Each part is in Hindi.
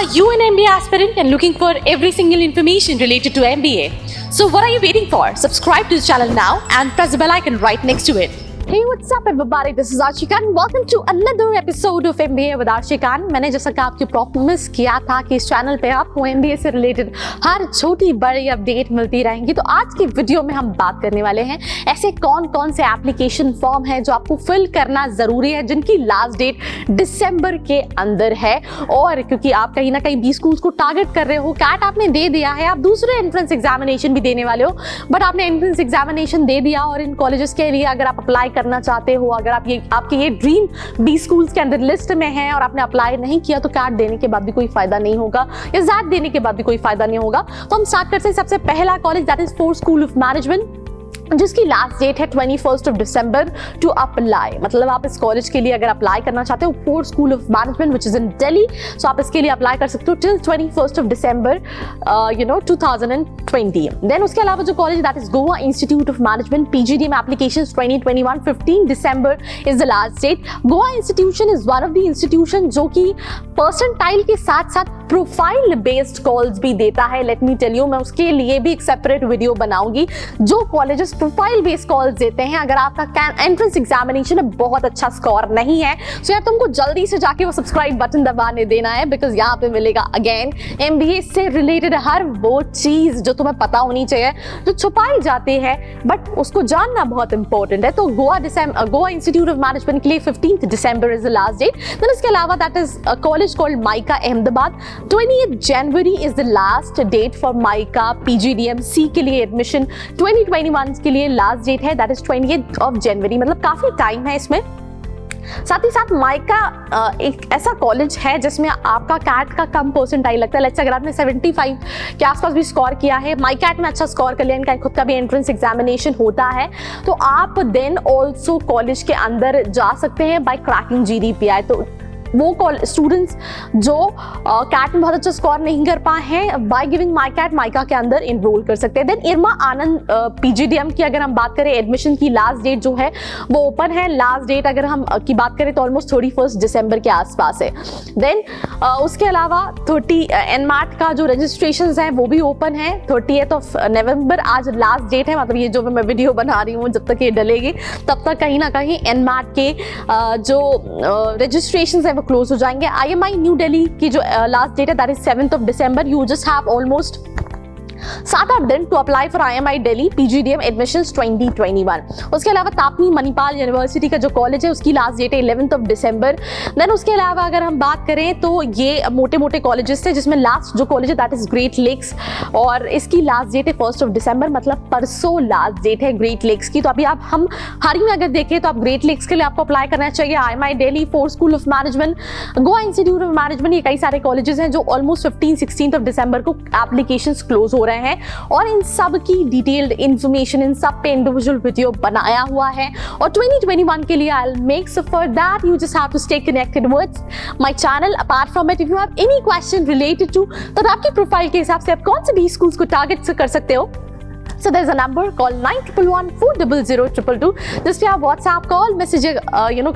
Are you an MBA aspirant and looking for every single information related to MBA? So what are you waiting for? Subscribe to the channel now and press the bell icon right next to it. Hey, what's up everybody? This is Arshika and welcome to another episode of MBA with Arshika. मैंने जैसा कि आपकी प्रॉमिस किया था कि इस चैनल पे आपको MBA से रिलेटेड हर छोटी बड़ी अपडेट मिलती रहेंगी, तो आज की वीडियो में हम बात करने वाले हैं ऐसे कौन कौन से एप्लीकेशन फॉर्म हैं जो आपको फिल करना ज़रूरी है, जिनकी लास्ट डेट दिसंबर के अंदर है। और क्योंकि आप कहीं ना कहीं 20 स्कूल्स को टारगेट कर रहे हो, कैट आपने दे दिया है, आप दूसरे एंट्रेंस एग्जामिनेशन भी देने वाले हो, बट आपने एंट्रेंस एग्जामिनेशन दे दिया और इन कॉलेजेस के लिए अगर आप अप्लाई करना चाहते हो, अगर आप आपके ये ड्रीम 20 स्कूल्स के अंदर लिस्ट में है और आपने अप्लाई नहीं किया, तो कैट देने के बाद भी कोई फायदा नहीं होगा या जैट देने के बाद भी कोई फायदा नहीं होगा। तो हम स्टार्ट करते हैं सबसे पहला college, that is force school of management, जिसकी लास्ट डेट है 21 दिसंबर टू अप्लाई। मतलब आप इस कॉलेज के लिए अगर अप्लाई करना चाहते हो, Fore school of management which is in Delhi, so आप इसके लिए अप्लाई कर सकते हो टिल 21 दिसंबर 2020। देन उसके अलावा जो college that is Goa institute of management PGDM applications 2021 15 December is the last date. Goa institution is one of the institution जो कि परसेंटाइल के साथ साथ प्रोफाइल बेस्ड कॉल्स भी देता है। लेट मी टेल यू, मैं उसके लिए भी एक सेपरेट वीडियो बनाऊंगी। जो कॉलेजेस प्रोफाइल बेस्ड कॉल्स देते हैं, अगर आपका एंट्रेंस एग्जामिनेशन में बहुत अच्छा स्कोर नहीं है, तो यार तुमको जल्दी से जाके वो सब्सक्राइब बटन दबाने देना है, बिकॉज यहाँ पे मिलेगा अगेन MBA से रिलेटेड हर वो चीज जो तुम्हें पता होनी चाहिए, जो छुपाई जाती है बट उसको जानना बहुत इंपॉर्टेंट है। तो गोवा इंस्टीट्यूट ऑफ मैनेजमेंट के लिए 15 December is the last date. Then इसके अलावा that is college called MICA Ahmedabad, 28 January is the last date for MICA PGDM C के लिए एडमिशन। 2021 के लिए लास्ट डेट है, दैट इज 28 जनवरी, मतलब काफी टाइम है इसमें। साथ ही साथ माइका एक ऐसा कॉलेज है जिसमें आपका कैट का कम परसेंटाइल लगता है। लेट्स से अगर आपने 75 के आसपास भी स्कोर किया है, माई कैट में अच्छा स्कोर कर लिया, इनका खुद का भी एंट्रेंस एग्जामिनेशन होता है, तो आप देन ऑल्सो कॉलेज के अंदर जा सकते हैं बाय क्रैकिंग GDPI। तो वो स्टूडेंट्स जो कैट में बहुत अच्छा स्कोर नहीं कर पाए हैं, by giving my cat MICA के अंदर इनरोल कर सकते हैं। देन इरमा आनंद PGDM की अगर हम बात करें, एडमिशन की लास्ट डेट जो है वो ओपन है। लास्ट डेट अगर हम की बात करें तो ऑलमोस्ट 31 दिसंबर के आसपास है। देन उसके अलावा 30 NMAT का जो रजिस्ट्रेशन है वो भी ओपन है। 30 नवंबर आज लास्ट डेट है, मतलब ये जो मैं वीडियो बना रही हूँ, जब तक ये डलेगी तब तक कहीं ना कहीं NMAT के जो रजिस्ट्रेशन है वो क्लोज हो जाएंगे। IMI न्यू दिल्ली की जो लास्ट डेट है that is 7 December. You just have almost 7-8 दिन to apply for IMI Delhi PGDM admissions 2021। उसके अलावा तापनी मणिपाल यूनिवर्सिटी का जो कॉलेज है उसकी लास्ट डेट है 11 दिसंबर। देन उसके अलावा अगर हम बात करें तो ये मोटे मोटे कॉलेजेस थे, जिसमें लास्ट जो कॉलेज है दैट इज ग्रेट लेक्स, और इसकी लास्ट डेट है 1 दिसंबर, मतलब परसों लास्ट डेट है ग्रेट लेक्स की। तो अभी आप हम हाल ही में अगर देखें तो आप ग्रेट लेक्स के लिए आपको अप्लाई करना चाहिए। IMI Delhi, force school of management, Goa institute of management, ये कई सारे कॉलेजेस हैं जो ऑलमोस्ट 15-16 दिसंबर को एप्लीकेशन क्लोज हो रहे हैं, और इन सब की डिटेल्ड इंफॉर्मेशन, इन सब पे इंडिविजुअल वीडियो बनाया हुआ है। और 2021 के लिए I will make for that you just have to stay connected with my channel. Apart from it, if you have any question related to, तो आपकी प्रोफाइल के हिसाब से आप कौन से भी स्कूल्स को टारगेट कर सकते हो, so there's a number called 9111400022, जिस पे आप WhatsApp कॉल मैसेज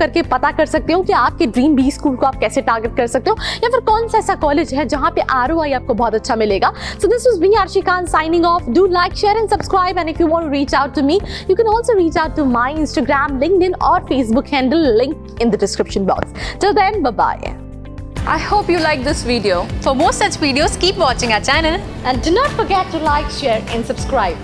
करके पता कर सकते हो कि आपके ड्रीम 20 स्कूल को आप कैसे टारगेट कर सकते हो, या फिर कौन सा ऐसा कॉलेज है जहां पे ROI आपको बहुत अच्छा मिलेगा। So this was me Arshika signing off. Do like, share and subscribe, and if you want to reach out to me, you can also reach out to my Instagram, LinkedIn or Facebook handle, link in the description box. Till then, bye bye. I hope you like this video. For more such videos, keep watching our channel And do not forget to like, share and subscribe.